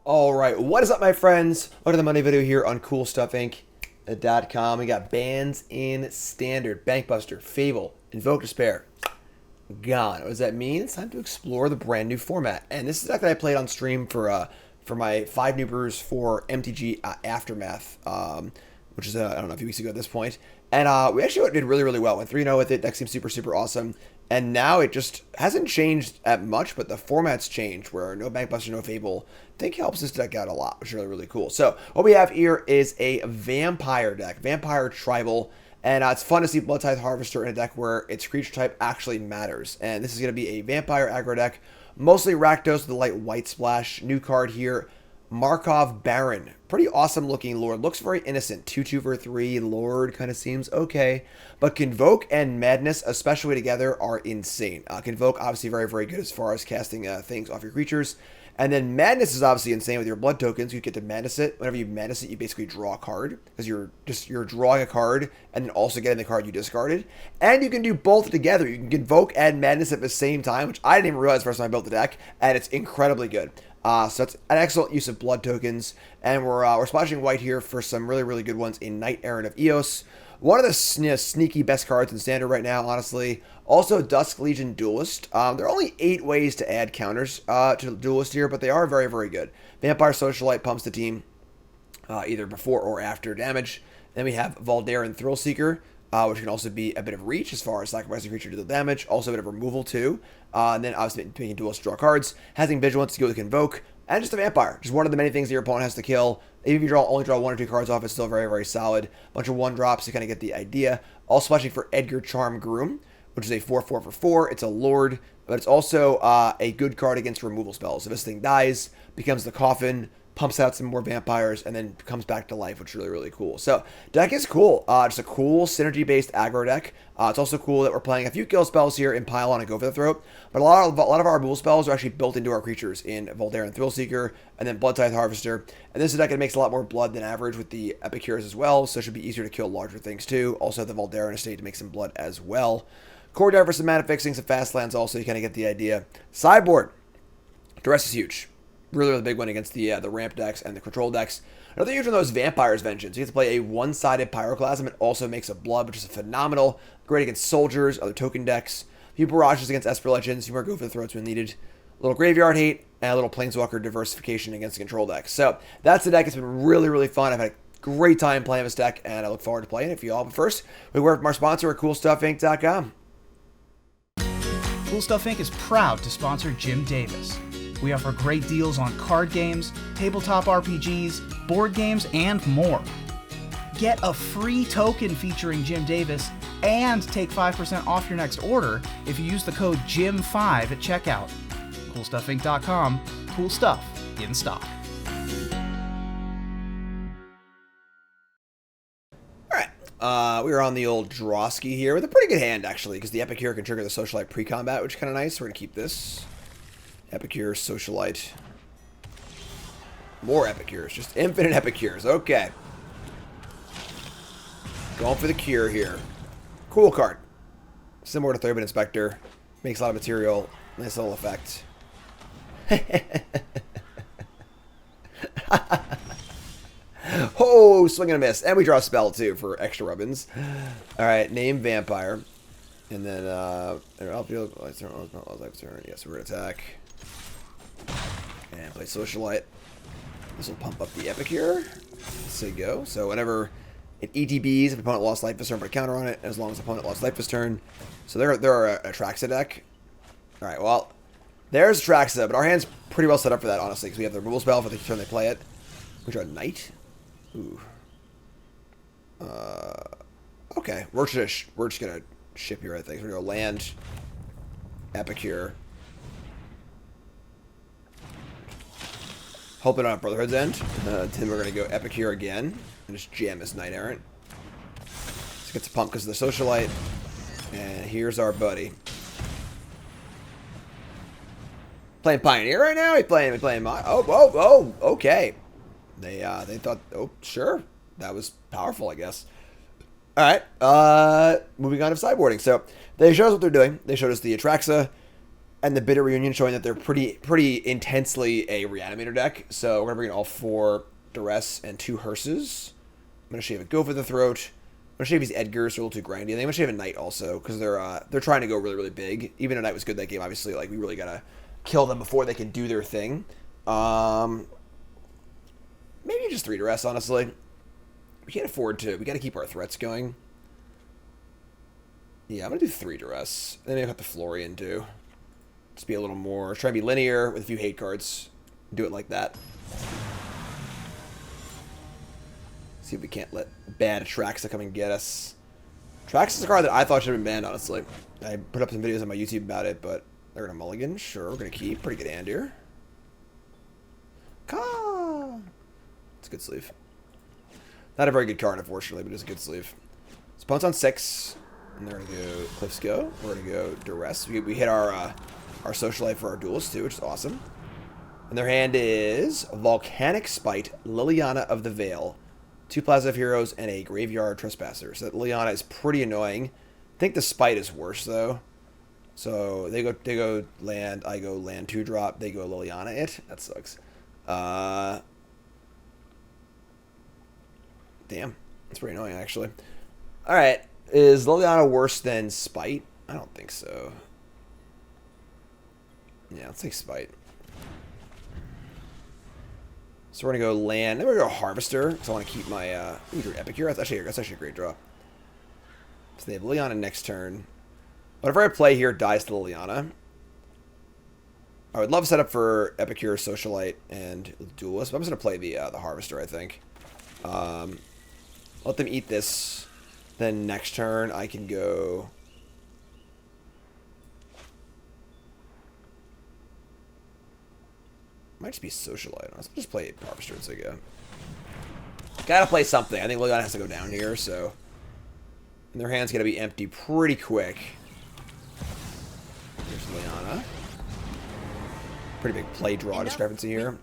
Alright, what is up my friends? Welcome to the Monday video here on CoolStuffInc.com. We got bans in Standard, Bankbuster, Fable, Invoke Despair. Gone. What does that mean? It's time to explore the brand new format. And this is the deck that I played on stream for my 5 Noobers for MTG Aftermath, which is, I don't know, a few weeks ago at this point. And we actually did really, really well. Went 3-0 with it. Deck seems super, super awesome. And now it just hasn't changed that much, but the format's changed where no Bankbuster, no Fable, I think helps this deck out a lot, which is really, really cool. So what we have here is a Vampire deck, Vampire Tribal. And it's fun to see Bloodtithe Harvester in a deck where its creature type actually matters. And this is going to be a Vampire aggro deck, mostly Rakdos with a light white splash. New card here, Markov Baron. Pretty awesome looking Lord. Looks very innocent. 2/2 for 3. Lord kind of seems okay. But Convoke and Madness, especially together, are insane. Convoke, obviously very, very good as far as casting things off your creatures. And then Madness is obviously insane with your blood tokens. You get to Madness it. Whenever you Madness it, you basically draw a card. Because you're drawing a card and then also getting the card you discarded. And you can do both together. You can Convoke and Madness at the same time, which I didn't even realize the first time I built the deck. And it's incredibly good. So it's an excellent use of blood tokens. And we're splashing white here for some really, really good ones in Knight-Errant of Eos. One of the sneaky best cards in Standard right now, honestly. Also, Dusk, Legion, Duelist. There are only 8 ways to add counters to Duelist here, but they are very, very good. Vampire Socialite pumps the team either before or after damage. Then we have Voldaren Thrillseeker, which can also be a bit of reach as far as sacrificing a creature to deal damage. Also a bit of removal too. And then obviously making Duelist draw cards. Having Vigilance to go with Convoke. And just a Vampire. Just one of the many things that your opponent has to kill. Even if you only draw 1 or 2 cards off, it's still very, very solid. Bunch of 1-drops to kind of get the idea. Also splashing for Edgar, Charm, Groom, which is a 4/4 for 4. It's a Lord, but it's also a good card against removal spells. If this thing dies, becomes the Coffin, pumps out some more vampires, and then comes back to life, which is really, really cool. So, deck is cool. Just a cool synergy-based aggro deck. It's also cool that we're playing a few kill spells here in Pile On and Go for the Throat, but a lot of our removal spells are actually built into our creatures in Voldaren Thrillseeker and then Bloodtithe Harvester. And this is a deck that makes a lot more blood than average with the Epicures as well, so it should be easier to kill larger things too. Also, the Voldaren Estate to make some blood as well. Courtyard for some mana fixing, some fast lands also, you kind of get the idea. Sideboard. Duress is huge. Really, really big one against the ramp decks and the control decks. Another huge one of those Vampire's Vengeance. You get to play a one-sided Pyroclasm. It also makes a blood, which is phenomenal. Great against soldiers, other token decks. A few barrages against Esper Legends. You more go for the throats when needed. A little graveyard hate and a little Planeswalker diversification against the control decks. So that's the deck. It's been really, really fun. I've had a great time playing this deck, and I look forward to playing it for you all. But first, we work with our sponsor at CoolStuffInc.com. Cool Stuff Inc. is proud to sponsor Jim Davis. We offer great deals on card games, tabletop RPGs, board games, and more. Get a free token featuring Jim Davis and take 5% off your next order if you use the code JIM5 at checkout. CoolStuffInc.com. Cool stuff in stock. We are on the old Drawski here with a pretty good hand, actually, because the Epicure can trigger the Socialite pre-combat, which is kind of nice. We're going to keep this. Epicure, Socialite. More Epicures. Just infinite Epicures. Okay. Going for the cure here. Cool card. Similar to Third Inspector. Makes a lot of material. Nice little effect. Oh, swing and a miss. And we draw a spell, too, for extra rubbins. Alright, name Vampire. And then, yes, we're going to attack. And play Socialite. This will pump up the Epicure. Say go. So whenever it ETBs, if the opponent lost life this turn, put a counter on it, as long as the opponent lost life this turn. So they're a Traxa deck. Alright, well, there's Traxa, but our hand's pretty well set up for that, honestly, because we have the removal spell for the turn they play it. We draw a Knight. Ooh. Okay. We're just gonna ship here, I think. We're gonna go land Epicure. Hoping on Brotherhood's end. Then we're gonna go Epicure again and just jam this Knight-Errant. Let's get to pump because of the Socialite. And here's our buddy. Playing Pioneer right now? He's playing okay. They thought, oh, sure. That was powerful, I guess. Alright, moving on to sideboarding. So, they showed us what they're doing. They showed us the Atraxa. and the Bitter Reunion showing that they're pretty intensely a Reanimator deck. So we're gonna bring in all 4 Duress and 2 Hearses. I'm gonna shave a Go for the Throat. I'm gonna shave these Edgars, they're a little too grindy. I think I'm gonna shave a Knight also, because they're trying to go really big. Even though Knight was good that game, obviously, like we really gotta kill them before they can do their thing. Maybe just 3 Duress, honestly. We can't afford to. We gotta keep our threats going. Yeah, I'm gonna do 3 Duress. Then maybe I'll have the Florian too. Just be a little more. Try to be linear with a few hate cards. Do it like that. See if we can't let bad Traxa come and get us. Traxa is a card that I thought should have been banned, honestly. I put up some videos on my YouTube about it, but they're gonna mulligan. Sure, we're gonna keep. Pretty good hand here. It's a good sleeve. Not a very good card, unfortunately, but it's a good sleeve. So opponent's on 6. And they're gonna go Cliffs go. We're gonna go Duress. We hit our Socialite for our Duelist too, which is awesome. And their hand is Volcanic Spite, Liliana of the Veil, 2 Plasma Heroes, and a Graveyard Trespasser. So that Liliana is pretty annoying. I think the Spite is worse though. So they go land, I go land 2-drop, they go Liliana it. That sucks. Damn. That's pretty annoying actually. Alright. Is Liliana worse than Spite? I don't think so. Yeah, let's take Spite. So we're going to go land. Then we're going to go Harvester, because I want to keep my Epicure. That's actually a great draw. So they have Liliana next turn. Whatever I play here dies to Liliana. I would love a setup for Epicure, Socialite, and Duelist, but I'm just going to play the Harvester, I think. Let them eat this. Then next turn, I can go... Might just be Socialite. I'll just play Harvester as I go. Gotta play something. I think Liliana has to go down here, so... And their hand's gonna be empty pretty quick. Here's Liliana. Pretty big play draw discrepancy here.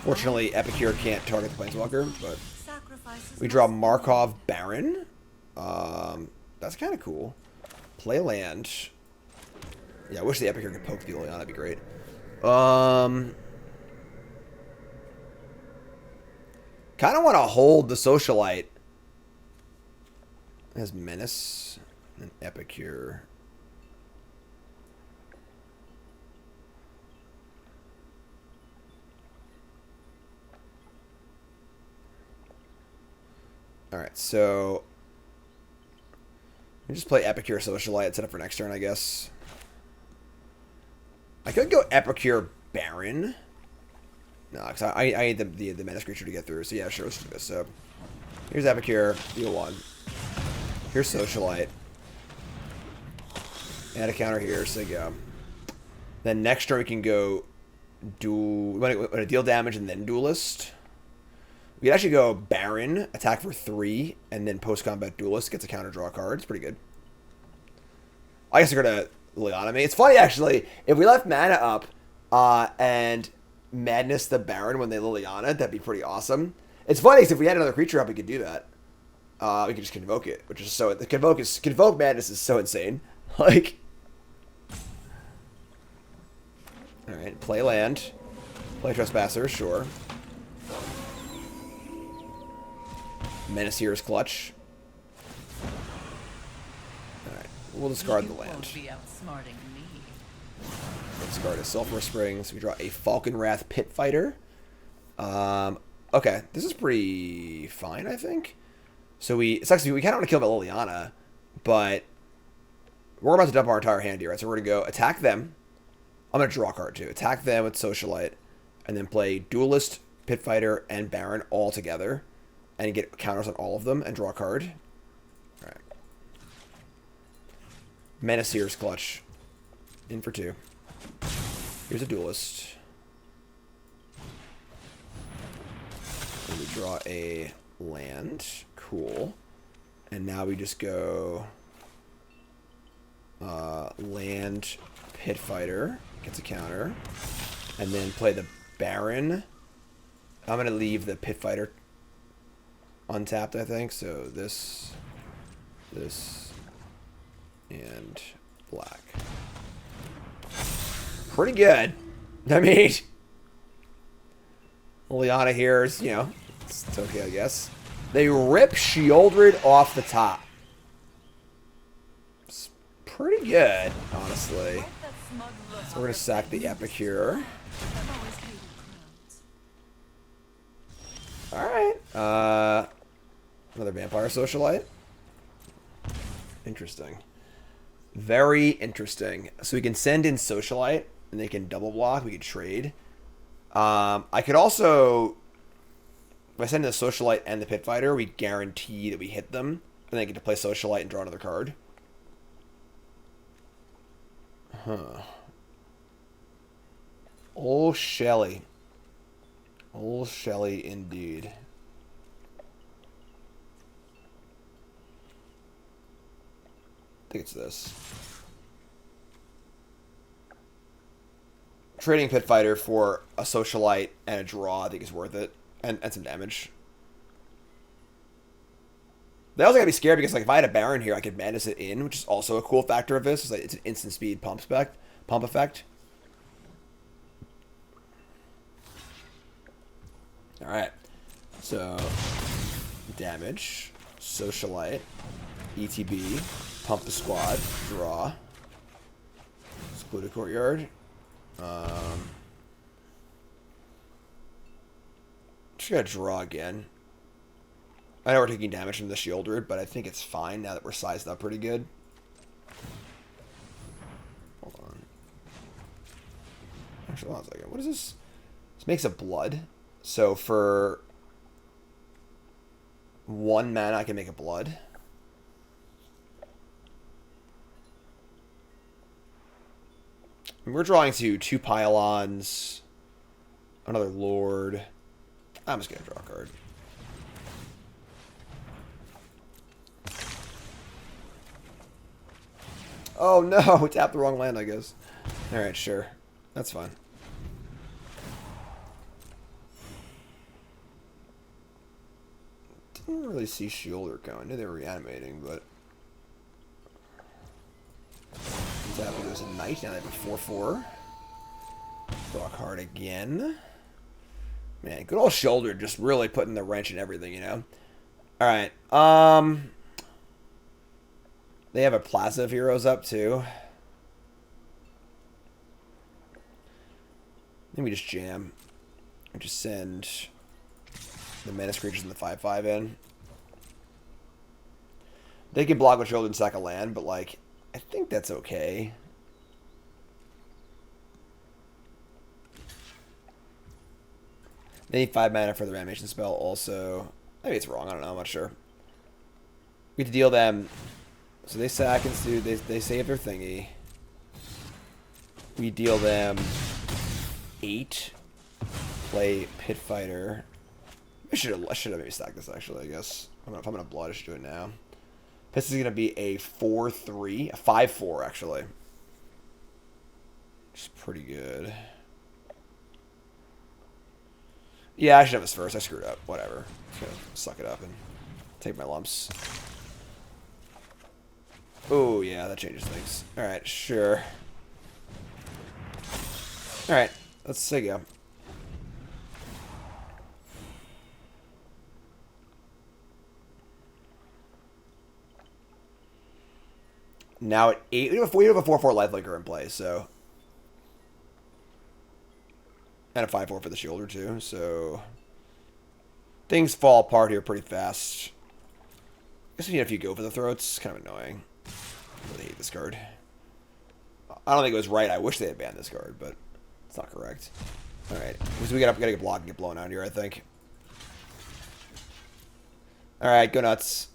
Fortunately, Epicure can't target the Planeswalker, but... We draw Markov Baron. That's kind of cool. Play land. Yeah, I wish the Epicure could poke the Liliana. That'd be great. Kind of want to hold the Socialite. It has Menace and Epicure. Alright, so... We just play Epicure Socialite, set up for next turn, I guess. I could go Epicure Baron. No, because I need the Menace creature to get through, so yeah, sure, let's do this. So, here's Epicure, deal 1. Here's Socialite. Add a counter here, so go. Then next turn we can go... We want to deal damage and then Duelist. We could actually go Baron, attack for 3, and then post-combat Duelist gets a counter draw card. It's pretty good. I guess we're going to Liliana me. It's funny, actually. If we left mana up and Madness the Baron when they Liliana, that'd be pretty awesome. It's funny, because if we had another creature up, we could do that. We could just Convoke it, which is so... Convoke Madness is so insane. Like... Alright, play land. Play Trespasser, sure. Menace here is clutch. Alright, we'll discard the land. We'll discard a Sulfurous Springs. We draw a Falkenrath Pit Fighter. Okay, this is pretty fine, I think. So it sucks. We kind of want to kill Liliana, but we're about to dump our entire hand here, right? So we're going to go attack them. I'm going to draw a card too. Attack them with Socialite, and then play Duelist, Pit Fighter, and Baron all together. And get counters on all of them and draw a card. Alright. Menace here is clutch. In for 2. Here's a Duelist. And we draw a land. Cool. And now we just go... land Pit Fighter. Gets a counter. And then play the Baron. I'm going to leave the Pit Fighter untapped, I think. So this, and black. pretty good. I mean, Liliana here is, you know, it's okay, I guess. They rip Shieldred off the top. It's pretty good, honestly. So we're going to sack the Epicure. Alright. Another Vampire Socialite. Interesting. Very interesting. So we can send in Socialite, and they can double block. We can trade. I could also... If I send in the Socialite and the Pit Fighter, we guarantee that we hit them. And then I get to play Socialite and draw another card. Huh. Old Shelly. Old Shelly indeed. I think it's this. Trading Pit Fighter for a Socialite and a draw, I think is worth it. And some damage. They also gotta be scared because, like, if I had a Baron here, I could Madness it in, which is also a cool factor of this. It's like it's an instant speed pump effect. Alright. So, damage, Socialite, ETB, pump the squad, draw, Secluded Courtyard. Just gotta draw again. I know we're taking damage from the Shieldred, but I think it's fine now that we're sized up pretty good. Hold on. Actually, hold on a second. What is this? This makes a blood. So for 1 mana, I can make a blood. And we're drawing to 2 pylons, another lord. I'm just gonna draw a card. Oh no, tapped the wrong land, I guess. Alright, sure. That's fine. Didn't really see Shielder going. I knew they were reanimating, but... Tapping goes a Knight, now they have a 4/4. Draw a card again. Man, good old Shoulder just really putting the wrench in everything, you know? Alright, they have a Plaza of Heroes up, too. Then we just jam. We just send the Menace Creatures and the 5/5 in. They can block with Shoulder and sack a land, but, like, I think that's okay. They need 5 mana for the reanimation spell also. Maybe it's wrong, I don't know, I'm not sure. We have to deal them. So they sack and do they save their thingy. We deal them 8. Play Pit Fighter. I should have maybe stacked this actually, I guess. If I'm gonna blood, I should do it now. This is gonna be a 4/3. A 5/4 actually. Which is pretty good. Yeah, I should have this first. I screwed up. Whatever. Just gonna suck it up and take my lumps. Oh, yeah, that changes things. Alright, sure. Alright, let's say go. Now at 8, we have a 4/4 lifelinker in play, so... And a 5/4 for the Shielder, too, so... Things fall apart here pretty fast. I guess we need a few go for the throats. Kind of annoying. I really hate this card. I don't think it was right. I wish they had banned this card, but it's not correct. Alright. So we gotta get blocked and get blown out here, I think. Alright, go nuts.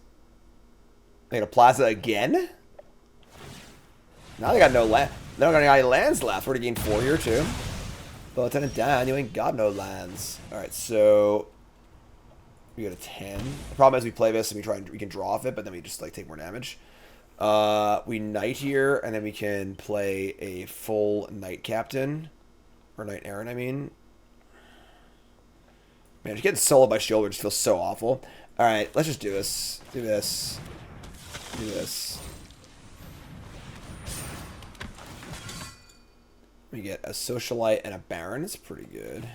They got a Plaza again? Now they got no land. They don't got any lands left. We're gonna gain 4 here, too. But Lieutenant Dan, you ain't got no lands. Alright, so... We go to 10. The problem is we play this and we can draw off it, but then we just like take more damage. We Knight here, and then we can play a full Knight Captain. Or Knight-Errant, I mean. Man, just getting soloed by Shoulder just feels so awful. Alright, let's just do this. Do this. Do this. We get a Socialite and a Baron. It's pretty good.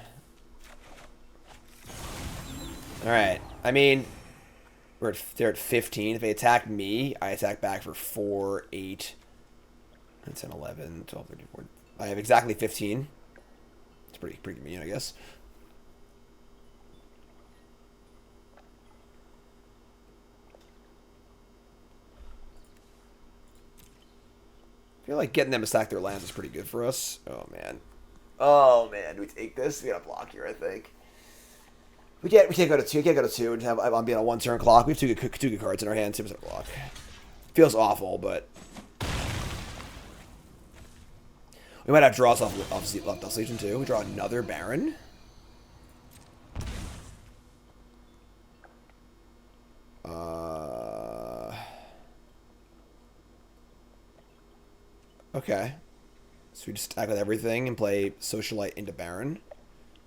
Alright. I mean, they're at 15. If they attack me, I attack back for 4, 8, 10, 11, 12, 13, 14. I have exactly 15. It's pretty convenient, I guess. I feel like getting them to sack their lands is pretty good for us. Oh, man. Oh, man. Do we take this? We got a block here, I think. We can't go to 2. We can't go to 2 and have I'm being a 1-turn clock. We have two good cards in our hand. 2% block. Feels awful, but we might have draws off Dust Legion too. We draw another Baron. Okay. So we just attack with everything and play Socialite into Baron.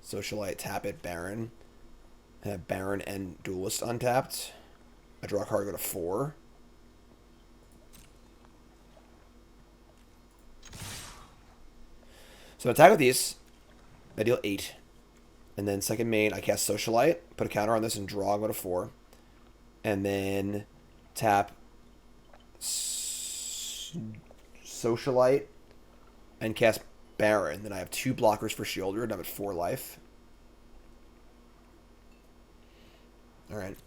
Socialite, tap it, Baron. And have Baron and Duelist untapped. I draw a card, go to 4. So I attack with these. I deal 8. And then second main, I cast Socialite, put a counter on this and draw, go to 4. And then tap Socialite and cast Baron. Then I have 2 blockers for Shielder, and I'm at 4 life. Alright.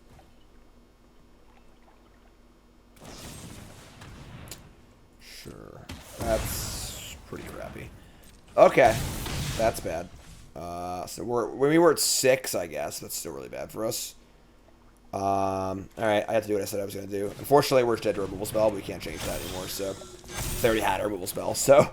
Sure. That's pretty crappy. Okay. That's bad. So we were at 6, I guess. That's still really bad for us. Alright, I have to do what I said I was going to do. Unfortunately, we're dead to removal spell, but we can't change that anymore, so they already had a removal spell, so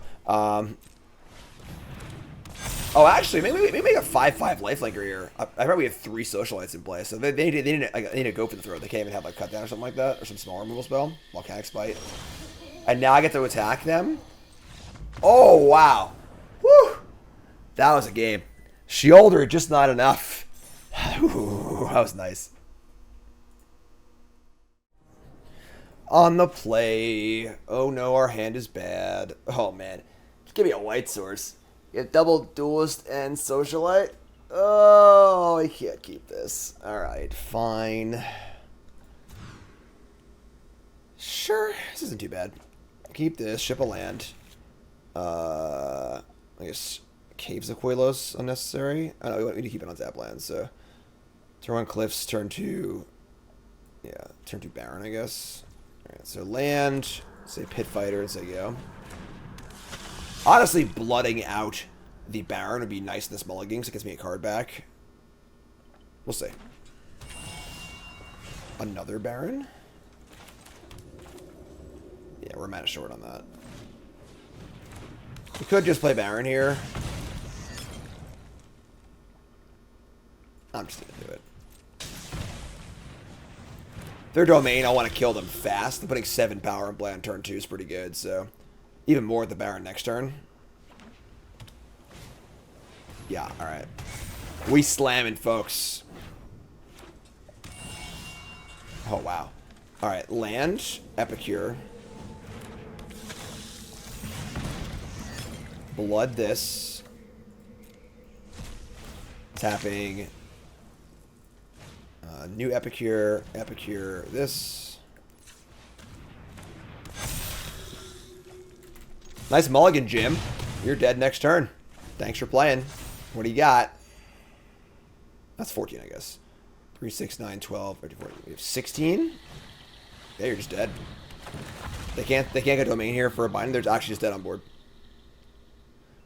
oh, actually, maybe we make a 5/5 lifelinker here. I probably have 3 Socialites in play, so they need to go for the throw. They can't even have like cut down or something like that, or some small removal spell. Volcanic Spite. And now I get to attack them. Oh wow, woo! That was a game. Shielder, just not enough. Ooh, that was nice. On the play. Oh no, our hand is bad. Oh man, just give me a white source. Get double Duelist and Socialite. Oh, I can't keep this. Alright, fine. Sure, this isn't too bad. Keep this, ship a land. I guess Caves of Koilos unnecessary. I know we need to keep it on tap land, so turn 1 Cliffs, turn 2. Yeah, turn 2 Baron, I guess. Alright, so land, say Pit Fighter, and say go. Honestly, blooding out the Baron would be nice in this mulligan, because it gets me a card back. We'll see. Another Baron? Yeah, we're mana short on that. We could just play Baron here. I'm just going to do it. Their domain, I want to kill them fast. And putting 7 power in play on turn 2 is pretty good, so even more with the Baron next turn. Yeah, alright. We slamming, folks. Oh, wow. Alright, land, Epicure. Blood this. Tapping. New Epicure, Epicure this. Nice mulligan, Jim. You're dead next turn. Thanks for playing. What do you got? That's 14, I guess. 3, 6, 9, 12, 13, 14. We have 16? Yeah, you're just dead. They can't get domain here for a bind. They're actually just dead on board.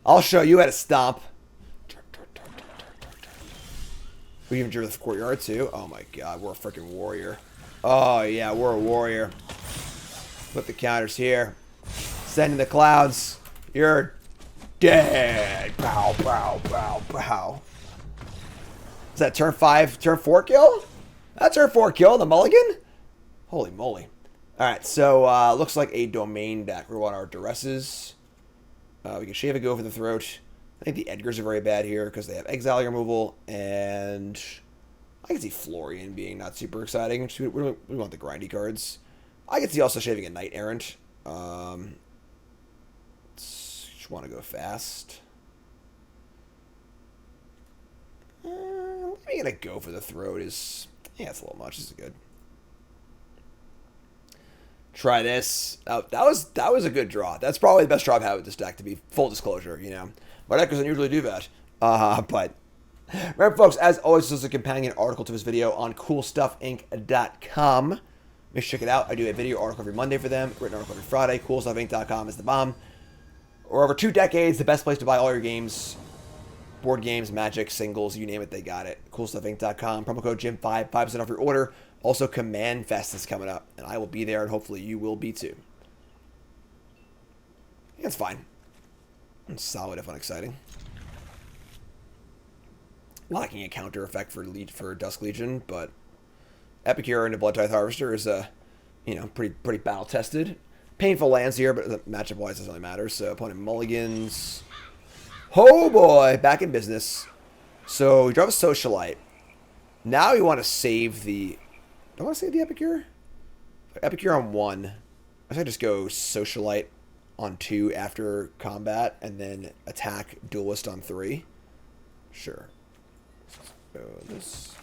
I'll show you how to stomp. We even drew the courtyard too. Oh my god, we're a freaking warrior. Oh yeah, we're a warrior. Put the counters here. Send in the clouds. You're dead. Pow, pow, pow, pow. Is that turn 5, turn 4 kill? That's turn 4 kill, the mulligan? Holy moly. Alright, so looks like a domain deck. We want our Duresses. We can shave a go for the throat. I think the Edgars are very bad here because they have exile removal, and I can see Florian being not super exciting. We want the grindy cards. I can see also shaving a Knight-Errant. Just want to go fast. I'm gonna go for the throat. Yeah, it's a little much. This is good. Try this. Oh, that was a good draw. That's probably the best draw I've had with this deck, to be full disclosure, you know. My deck doesn't usually do that. But remember, folks, as always, this is a companion article to this video on CoolStuffInc.com. Make sure to check it out. I do a video article every Monday for them, written article every Friday. CoolStuffInc.com is the bomb. For over 2 decades, the best place to buy all your games. Board games, Magic, singles, you name it, they got it. CoolStuffInc.com. Promo code Jim5, 5% off your order. Also, Command Fest is coming up, and I will be there, and hopefully you will be too. Yeah, it's fine. It's solid if unexciting. Lacking a counter effect for Dusk Legion, but Epicure into Bloodtithe Harvester is pretty battle tested. Painful lands here, but matchup wise doesn't really matter. So opponent mulligans. Oh boy, back in business. So we drop a Socialite. Now we want to save the. Do I want to save the Epicure? Epicure on 1. I think I just go Socialite on 2 after combat, and then attack Duelist on 3. Sure. Let's go this.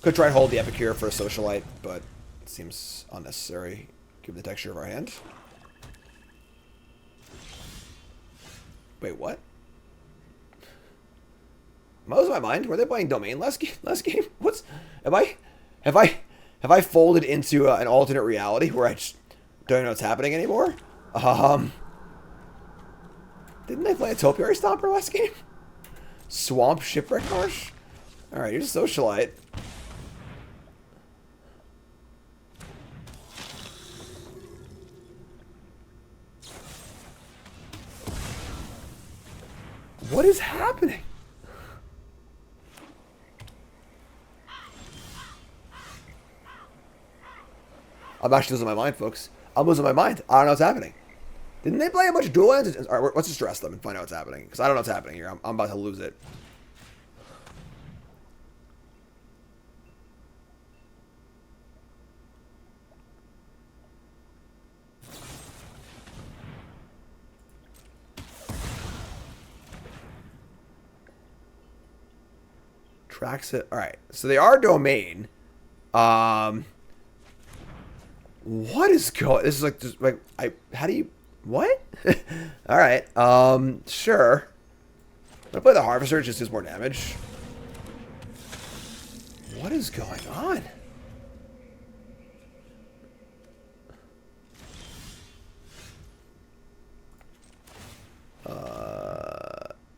Could try and hold the Epicure for a Socialite, but it seems unnecessary given the texture of our hand. Wait, what? Am I losing my mind? Were they playing Domain last game? What's... Have I folded into an alternate reality where I just don't know what's happening anymore? Didn't they play a Topiary Stomper last game? Swamp Shipwreck Marsh? Alright, here's a Socialite. What is happening? I'm actually losing my mind, folks. I'm losing my mind. I don't know what's happening. Didn't they play a bunch of dual lands? All right, let's just dress them and find out what's happening. Because I don't know what's happening here. I'm about to lose it. Tracks it. All right. So they are Domain. What is going? This is like just like how do you what? All right. Sure. I'm gonna play the Harvester. It just does more damage. What is going on?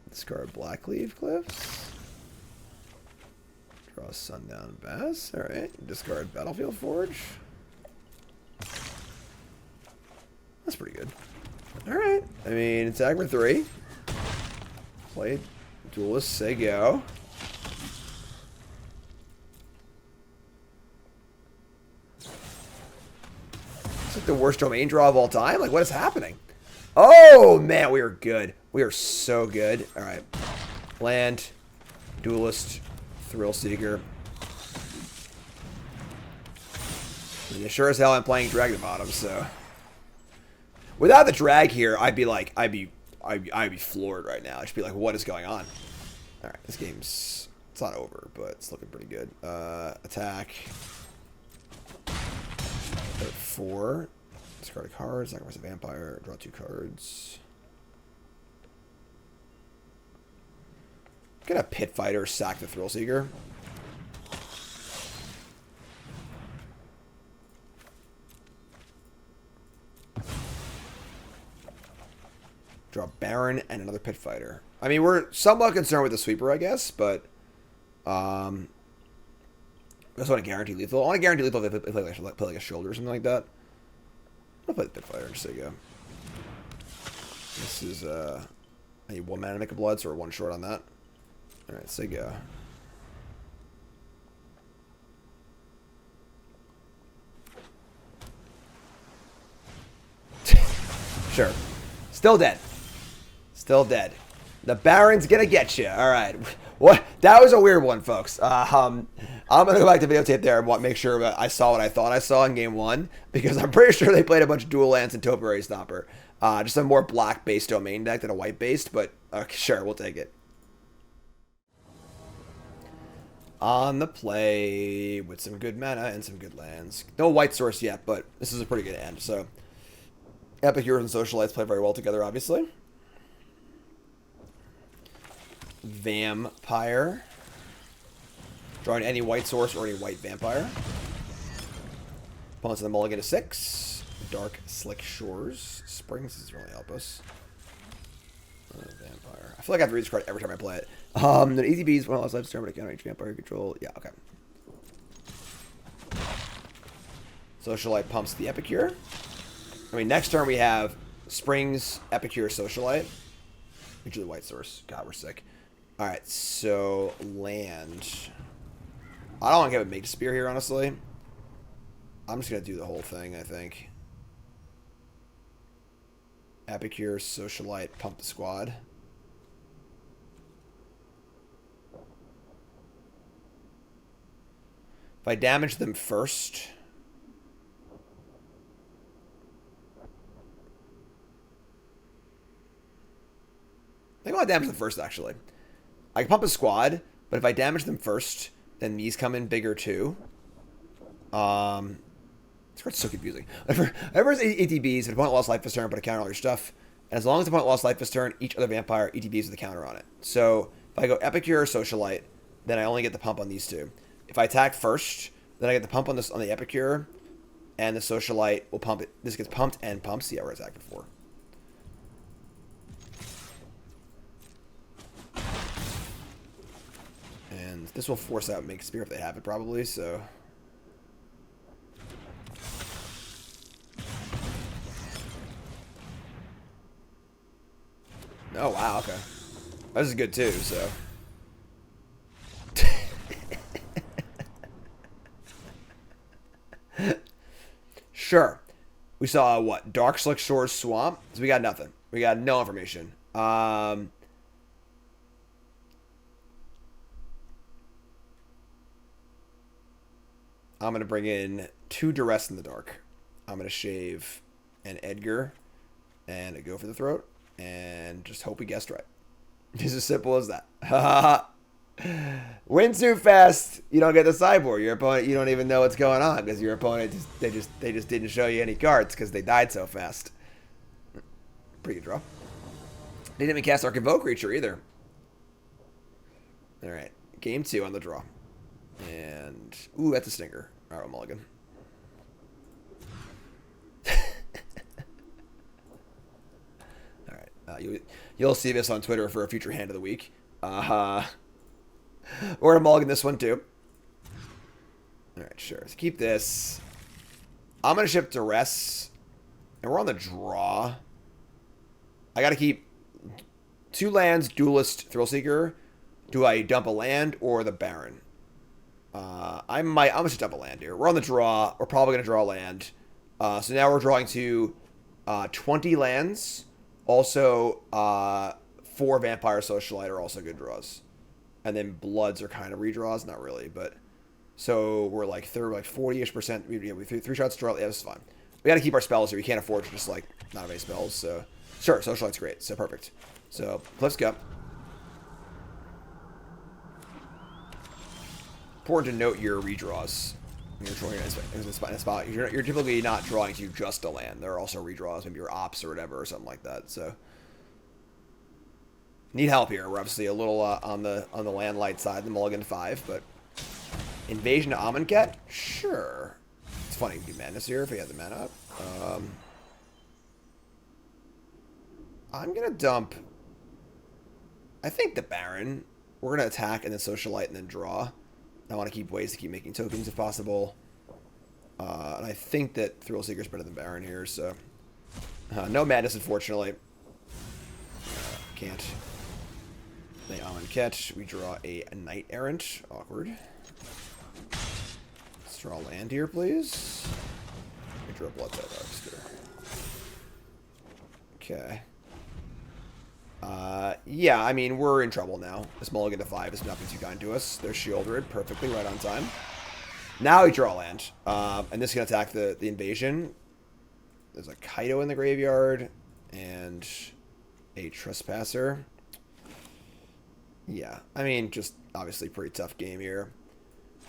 Discard Blackcleave Cliffs. Draw Sundown Pass. All right. Discard Battlefield Forge. That's pretty good. Alright. I mean, it's aggro 3. Play Duelist, say go. It's like the worst Domain draw of all time. Like, what is happening? Oh, man, we are good. We are so good. Alright. Land, Duelist, Thrillseeker. I mean, sure as hell I'm playing Dragon Bottom, so... Without the drag here, I'd be floored right now. I'd just be like, what is going on? All right, this game's, it's not over, but it's looking pretty good. Attack. 4. Discard a card. Sacrifice a vampire. Draw 2 cards. Get a Pit Fighter. Sack the Thrillseeker. Draw Baron and another Pit Fighter. I mean, we're somewhat concerned with the sweeper, I guess, but I just want to guarantee lethal. I want to guarantee lethal if they play like a shoulder or something like that. I'll play the Pit Fighter and just say go. This is I need 1 mana to make a blood, so we're 1 short on that. Alright, say go. Sure. Still dead. Still dead. The Baron's gonna get you. All right. What? That was a weird one, folks. I'm gonna go back to videotape there and make sure that I saw what I thought I saw in game 1, because I'm pretty sure they played a bunch of dual lands and Topiary Stomper. Just a more black-based domain deck than a white-based, but sure, we'll take it. On the play with some good mana and some good lands. No white source yet, but this is a pretty good end. So, Epicures and Socialites play very well together, obviously. Vampire. Drawing any white source or any white vampire. Opponents in the mulligan to 6. Dark Slick Shores. Springs doesn't really help us. Vampire. I feel like I have to read this card every time I play it. The ETBs, one less life turn, but I counter each vampire control. Yeah, okay. Socialite pumps the Epicure. I mean, next turn we have Springs, Epicure, Socialite. Usually white source. God, we're sick. Alright, so land. I don't want to give a Mage Spear here, honestly. I'm just going to do the whole thing, I think. Epicure, Socialite, pump the squad. If I damage them first... I think I want to damage them first, actually. I can pump a squad, but if I damage them first, then these come in bigger too. This card's so confusing. Whenever it's ATBs, if opponent lost life this turn, put a counter on your stuff. And as long as the opponent lost life this turn, each other vampire ETBs with a counter on it. So if I go Epicure or Socialite, then I only get the pump on these two. If I attack first, then I get the pump on this on the Epicure, and the Socialite will pump it. This gets pumped and pumps. Yeah, we're attacked before. And this will force out Make Spear if they have it, probably, so... Oh, wow, okay. This is good, too, so... Sure. We saw, what? Dark Slick Shores Swamp? So we got nothing. We got no information. I'm going to bring in 2 Duress in the dark. I'm going to shave an Edgar and go for the throat and just hope we guessed right. It's as simple as that. Win too fast, you don't get the sideboard. Your opponent, you don't even know what's going on because your opponent they just didn't show you any cards because they died so fast. Pretty good draw. They didn't even cast our Convoke creature either. All right, game 2 on the draw. And, ooh, that's a stinker. All right, mulligan. All right. You'll see this on Twitter for a future hand of the week. We're going to mulligan this one, too. All right, sure. Let's keep this. I'm going to ship Duress. And we're on the draw. I got to keep 2 lands, Duelist, Thrillseeker. Do I dump a land or the Baron? I'm just dump a land here. We're on the draw. We're probably going to draw a land. So now we're drawing to 20 lands. Also, 4 Vampire Socialite are also good draws. And then Bloods are kind of redraws. Not really, but... So we're like 40-ish%. We have 3 shots to draw. Yeah, this is fine. We got to keep our spells here. We can't afford to just, like, not have any spells. So, sure, Socialite's great. So, perfect. So, Cliffs go. Important to note your redraws when you're drawing in a spot. You're typically not drawing to just a land. There are also redraws, maybe your ops or whatever, or something like that. So need help here. We're obviously a little on the land light side, the mulligan 5, but Invasion to Amonkhet? Sure. It's funny to do madness here if we have the mana up. I'm gonna dump. I think the Baron. We're gonna attack and then Socialite and then draw. I want to keep ways to keep making tokens if possible. And I think that Thrillseeker's better than Baron here, so... no madness, unfortunately. Can't. They Amonkhet. We draw a Knight-Errant. Awkward. Let's draw land here, please. We draw Bloodtithe Harvester. Okay. Yeah, I mean, we're in trouble now. This mulligan to 5 is not being too kind to us. There's Shieldred, perfectly right on time. Now we draw land. And this is going to attack the invasion. There's a Kaido in the graveyard. And a Trespasser. Yeah, I mean, just obviously pretty tough game here.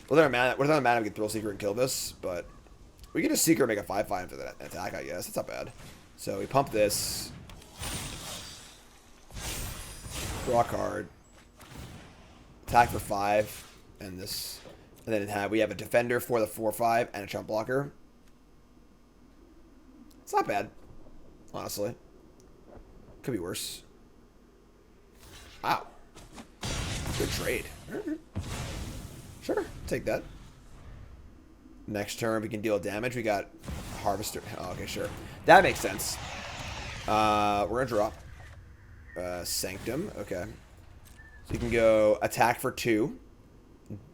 Without a mana, we can Thrillseeker and kill this, but we can just Seeker and make a 5/5 for that attack, I guess. It's not bad. So we pump this. Draw a card. Attack for 5. And this. And then we have a Defender for the 4/5 and a Chump Blocker. It's not bad, honestly. Could be worse. Wow. Good trade. Sure, take that. Next turn, we can deal damage. We got Harvester. Oh, okay, sure. That makes sense. We're going to drop Sanctum. Okay. So you can go attack for 2.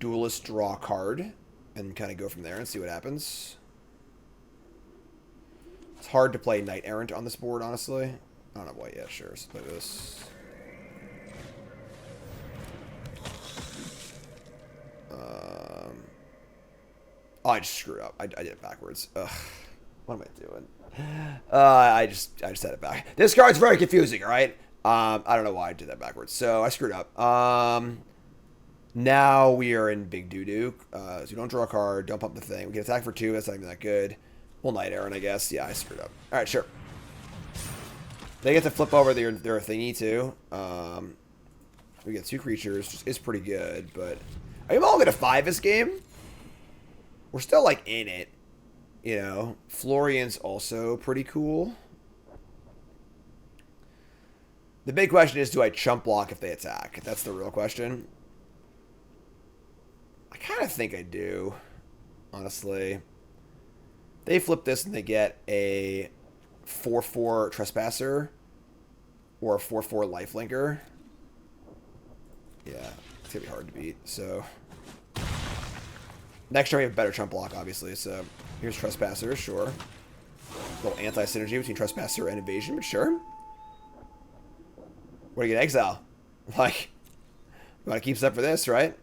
Duelist, draw a card. And kind of go from there and see what happens. It's hard to play Knight-Errant on this board, honestly. I don't know why. Yeah, sure. Let's play this. Oh, I just screwed up. I did it backwards. Ugh. What am I doing? I just had it back. This card's very confusing, all right? I don't know why I did that backwards. So I screwed up. Now we are in big doo-doo. So you don't draw a card. Don't pump the thing. We can attack for 2. That's not even that good. Well, Knight-Errant, I guess. Yeah, I screwed up. All right, sure. They get to flip over their thingy, too. We get 2 creatures. Which is pretty good, but... Are you all going to 5 this game? We're still, like, in it. You know? Florian's also pretty cool. The big question is, do I chump block if they attack? That's the real question. I kind of think I do, honestly. They flip this and they get a 4/4 Trespasser or a 4/4 Lifelinker. Yeah, it's going to be hard to beat. So, next turn we have a better chump block, obviously. So, here's Trespasser, sure. A little anti-synergy between Trespasser and Invasion, but sure. What do you get? Exile. Like, you want to keep stuff for this, right?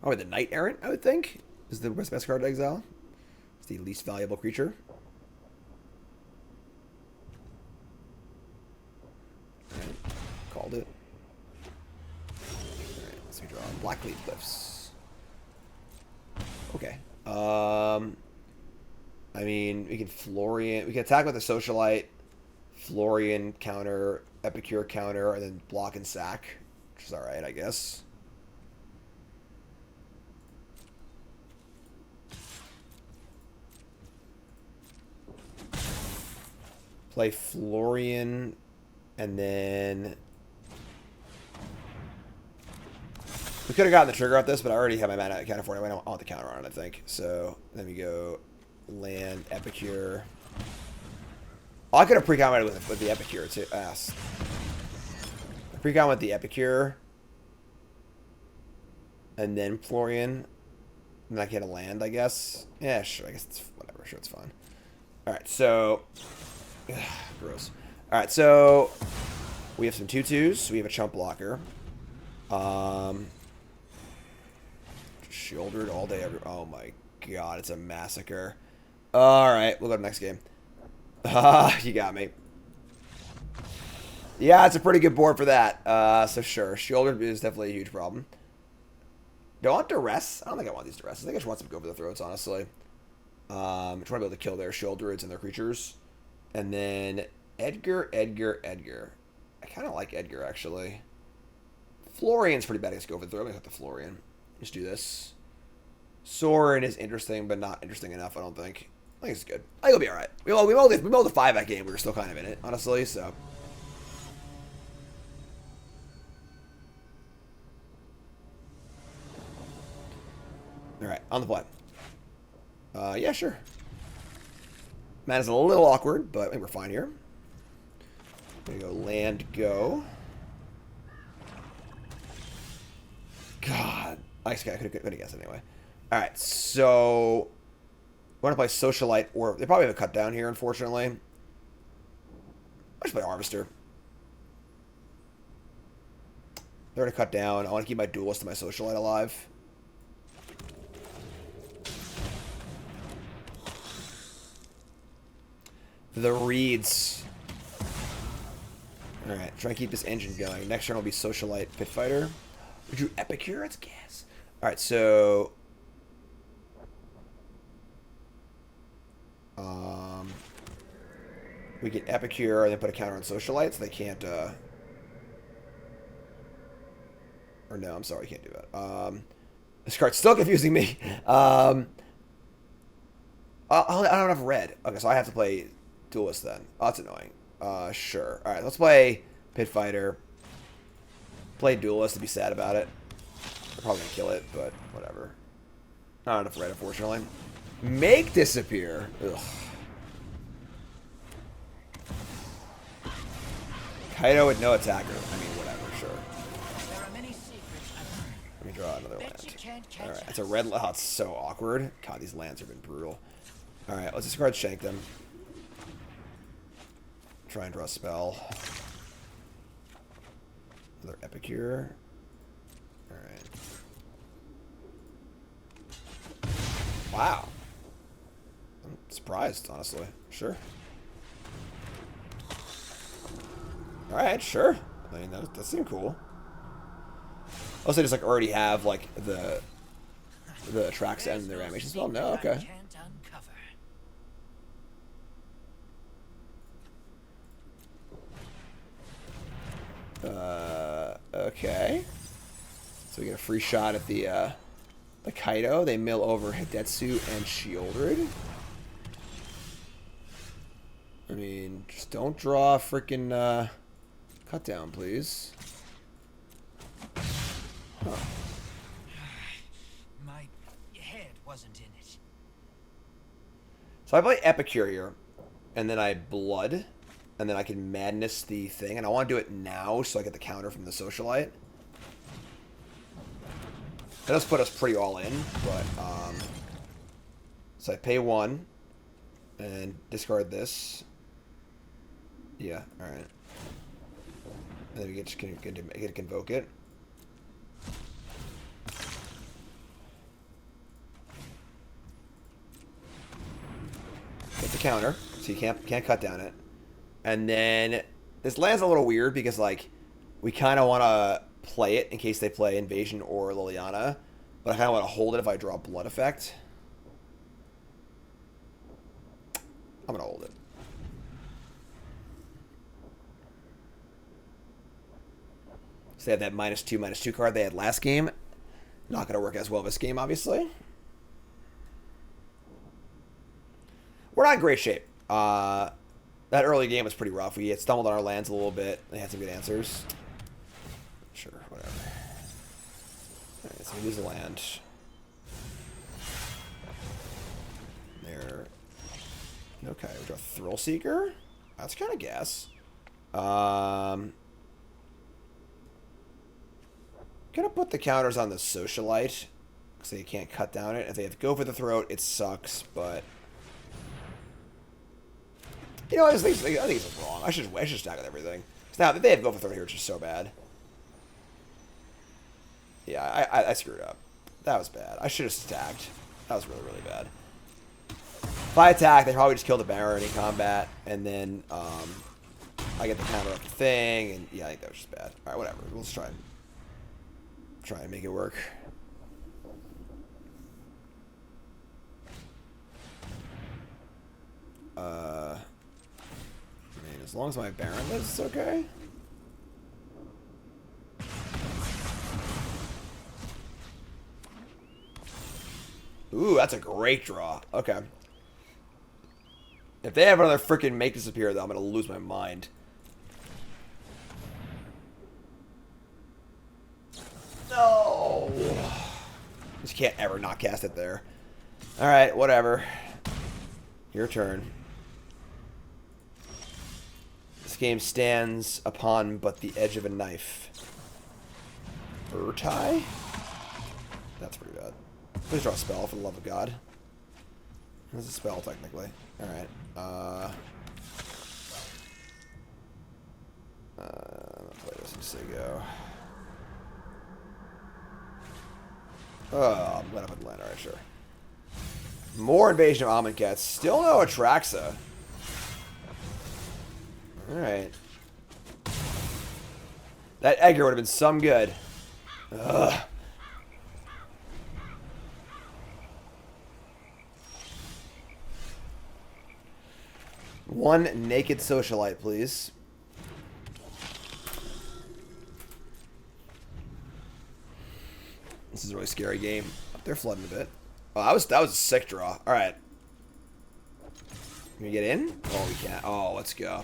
Oh, the Knight-Errant, I would think, is the best card to exile. It's the least valuable creature. Right. Called it. Alright, let's draw Blackcleave Cliffs. Okay. I mean, we can Florian. We can attack with a Socialite, Florian counter, Epicure counter, and then block and sack, which is alright, I guess. Play Florian, and then we could have gotten the trigger off this, but I already have my mana counter for it. I don't want the counter on it, I think. So then we go land Epicure. Oh, I could have pre-commented with the Epicure too. Pre-con with the Epicure, and then Florian, and then I get a land, I guess. Yeah, sure. I guess it's whatever. Sure, it's fine. All right, so. Ugh, gross. Alright, so we have some 2/2s. We have a chump blocker. Shouldered all day. Oh my god, it's a massacre. Alright, we'll go to the next game. You got me. Yeah, it's a pretty good board for that. So sure, shouldered is definitely a huge problem. Do I want Duress? I don't think I want these Duresses. I think I just want some to go for the throats, honestly. I just want to be able to kill their Shoulderids and their creatures. And then Edgar. I kind of like Edgar, actually. Florian's pretty bad against go for the throat. I'm going to have the Florian. Just do this. Sorin is interesting, but not interesting enough, I don't think. I think it's good. I think it'll be alright. We mowed the 5-back game. We were still kind of in it, honestly, so. Alright, on the play. Yeah, sure. Mana's a little awkward, but I think we're fine here. Gonna go land, go. God. I could have guessed anyway. Alright, so... I want to play Socialite, or... They probably have a cut down here, unfortunately. I should play Harvester. They're going to cut down. I want to keep my Duelist and my Socialite alive. The Reeds. Alright, try and keep this engine going. Next turn will be Socialite Pit Fighter. We drew Epicure? That's gas. Alright, so... we get Epicure and then put a counter on Socialite, so they can't, or no, I'm sorry, I can't do that. This card's still confusing me. I don't have red. Okay, so I have to play Duelist then. Oh, that's annoying. Sure. Alright, let's play Pit Fighter. Play Duelist to be sad about it. I'm probably gonna kill it, but whatever. Not enough red, unfortunately. Make Disappear. Ugh. Kaido with no attacker. I mean, whatever, sure. Let me draw another land. Alright, it's a red. Oh, it's so awkward. God, these lands have been brutal. Alright, let's discard Shank them. Try and draw a spell. Another Epicure. Alright. Wow. I'm surprised, honestly. Sure. Alright, sure. I mean, that seemed cool. Also, just like already have like the tracks and their animation spell. No, okay. Okay. So we get a free shot at the Kaido. They mill over Hidetsu and Shieldred. I mean, just don't draw freaking cut down, please. Huh. My head wasn't in it. So I play Epicure here, and then I Blood, and then I can Madness the thing, and I want to do it now so I get the counter from the Socialite. That does put us pretty all in, but, so I pay 1, and discard this. Yeah, alright. And then we get to Convoke it. Get the counter, so you can't cut down it. And then this land's a little weird because like we kind of want to play it in case they play Invasion or Liliana, but I kind of want to hold it if I draw Blood Effect. I'm gonna hold it. So they had that -2/-2 card they had last game. Not gonna work as well this game, obviously. We're not in great shape. That early game was pretty rough. We had stumbled on our lands a little bit. They had some good answers. Sure, whatever. Alright, so we lose the land. There. Okay, we draw Thrillseeker. That's kind of gas. Gonna put the counters on the Socialite because they can't cut down it. If they have to go for the throat, it sucks, but... You know, I think it's wrong. I should stack with everything. Because now, if they have to go for the throat here, it's just so bad. Yeah, I screwed up. That was bad. I should have stacked. That was really, really bad. If I attack, they probably just kill the Baron in combat, and then I get the counter up the thing, and yeah, I think that was just bad. Alright, whatever. Let's try and make it work. I mean, as long as my Baron lives, it's okay. Ooh, that's a great draw. Okay. If they have another freaking Make Disappear, though, I'm going to lose my mind. No! Just can't ever not cast it there. Alright, whatever. Your turn. This game stands upon but the edge of a knife. Urtai? That's pretty bad. Please draw a spell, for the love of God. That's a spell, technically. Alright. I'm gonna play this in Sigo. Oh, I'm glad I put land. Alright, sure. More Invasion of Amonkhet. Still no Atraxa. Alright. That Edgar would have been some good. Ugh. One naked socialite, please. This is a really scary game. They're flooding a bit. Oh, that was a sick draw. All right. Can we get in? Oh, we can't. Oh, let's go.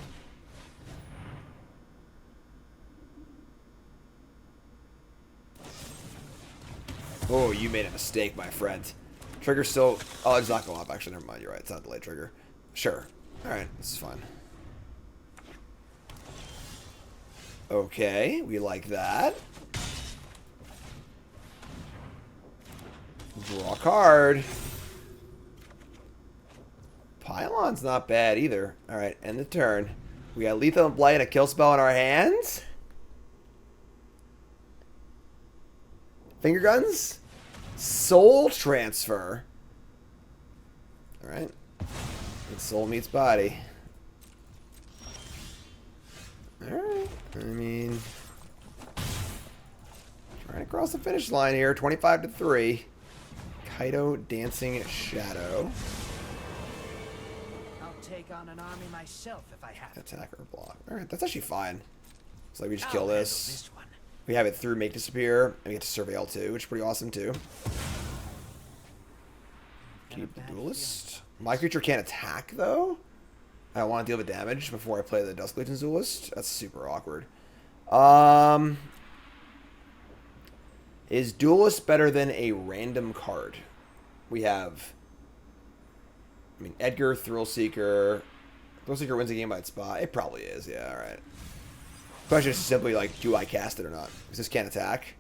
Oh, you made a mistake, my friend. Trigger still... Oh, it's not going off. Actually, never mind. You're right. It's not a delayed trigger. Sure. Alright, this is fine. Okay, we like that. Draw a card. Pylon's not bad either. Alright, end the turn. We got Lethal and Blight and a kill spell in our hands. Finger guns. Soul transfer. Alright. Soul meets body. Alright. I mean... Trying to cross the finish line here. 25-3. Kaido Dancing Shadow. I'll take on an army myself if I have to. Attack or block. Alright, that's actually fine. So like we just kill I'll handle this. We have it through Make Disappear. And we get to Surveil too, which is pretty awesome too. Keep the Duelist. My creature can't attack, though. I don't want to deal with damage before I play the Dusk Legion's Duelist. That's super awkward. Is Duelist better than a random card? We have... I mean, Edgar, Thrillseeker. Thrillseeker wins a game by its spot. It probably is, yeah, alright. Question is simply, like, do I cast it or not? Because this can't attack.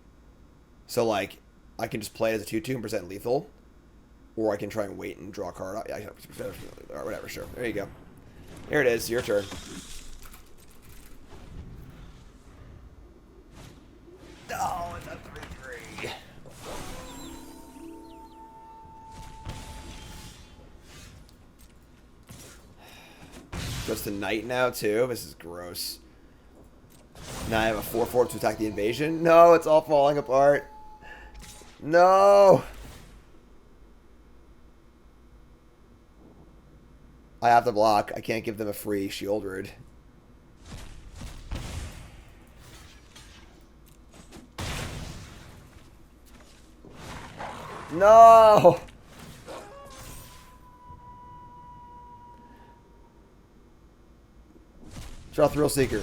So, like, I can just play it as a 2-2 and present lethal. Or I can try and wait and draw a card. Yeah, or whatever, sure. There you go. Here it is. Your turn. Oh, it's a 3-3. Goes to Knight now, too. This is gross. Now I have a 4-4 to attack the invasion. No, it's all falling apart. No! I have to block. I can't give them a free Shieldred. No! Draw Thrillseeker.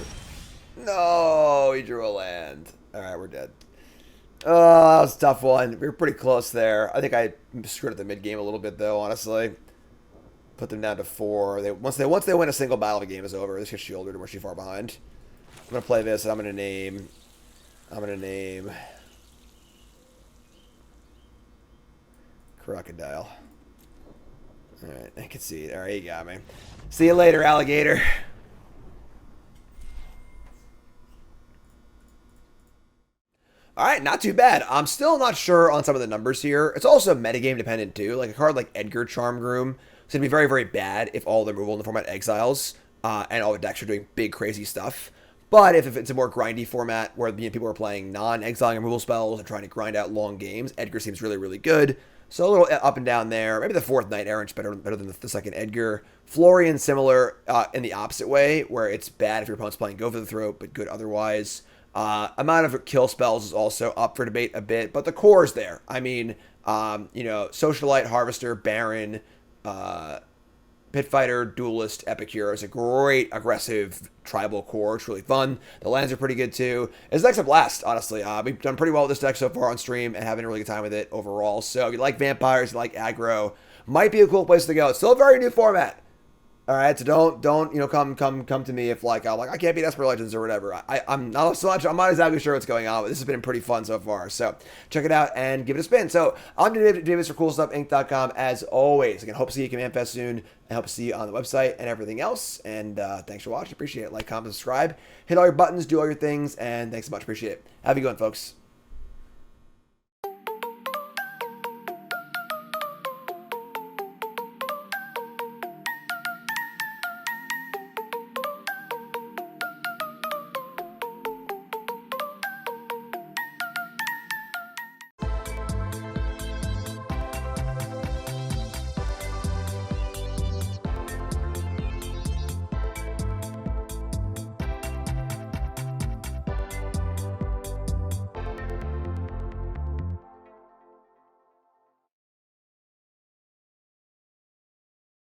No! He drew a land. Alright, we're dead. Oh, that was a tough one. We were pretty close there. I think I screwed up the mid-game a little bit, though, honestly. Put them down to 4. Once they win a single battle, the game is over. This gets shielded and we're too far behind. I'm gonna play this and I'm gonna name Crocodile. Alright, I can see it. Alright, you got me. See you later, alligator. Alright, not too bad. I'm still not sure on some of the numbers here. It's also metagame dependent too. Like a card like Edgar Charm Groom is going to be very, very bad if all the removal in the format exiles and all the decks are doing big, crazy stuff. But if it's a more grindy format where people are playing non-exiling removal spells and trying to grind out long games, Edgar seems really, really good. So a little up and down there. Maybe the fourth Knight-Errant's better than the second Edgar. Florian, similar in the opposite way, where it's bad if your opponent's playing Go for the Throat, but good otherwise. Amount of kill spells is also up for debate a bit, but the core is there. I mean, Socialite, Harvester, Baron, Pit Fighter, Duelist, Epicure is a great aggressive tribal core. It's really fun. The lands are pretty good too. This deck's a blast, honestly. We've done pretty well with this deck so far on stream and having a really good time with it overall. So if you like vampires, you like aggro, might be a cool place to go. It's still a very new format. All right, so don't come to me if like I'm like I can't beat Esper Legends or whatever. I'm not so much. I'm not exactly sure what's going on, but this has been pretty fun so far. So check it out and give it a spin. So I'm David Davis for CoolStuffInc.com as always. Again, hope to see you at Command Fest soon. I hope to see you on the website and everything else. And thanks for watching. Appreciate it. Like, comment, subscribe, hit all your buttons, do all your things, and thanks so much. Appreciate it. Have a good one, folks.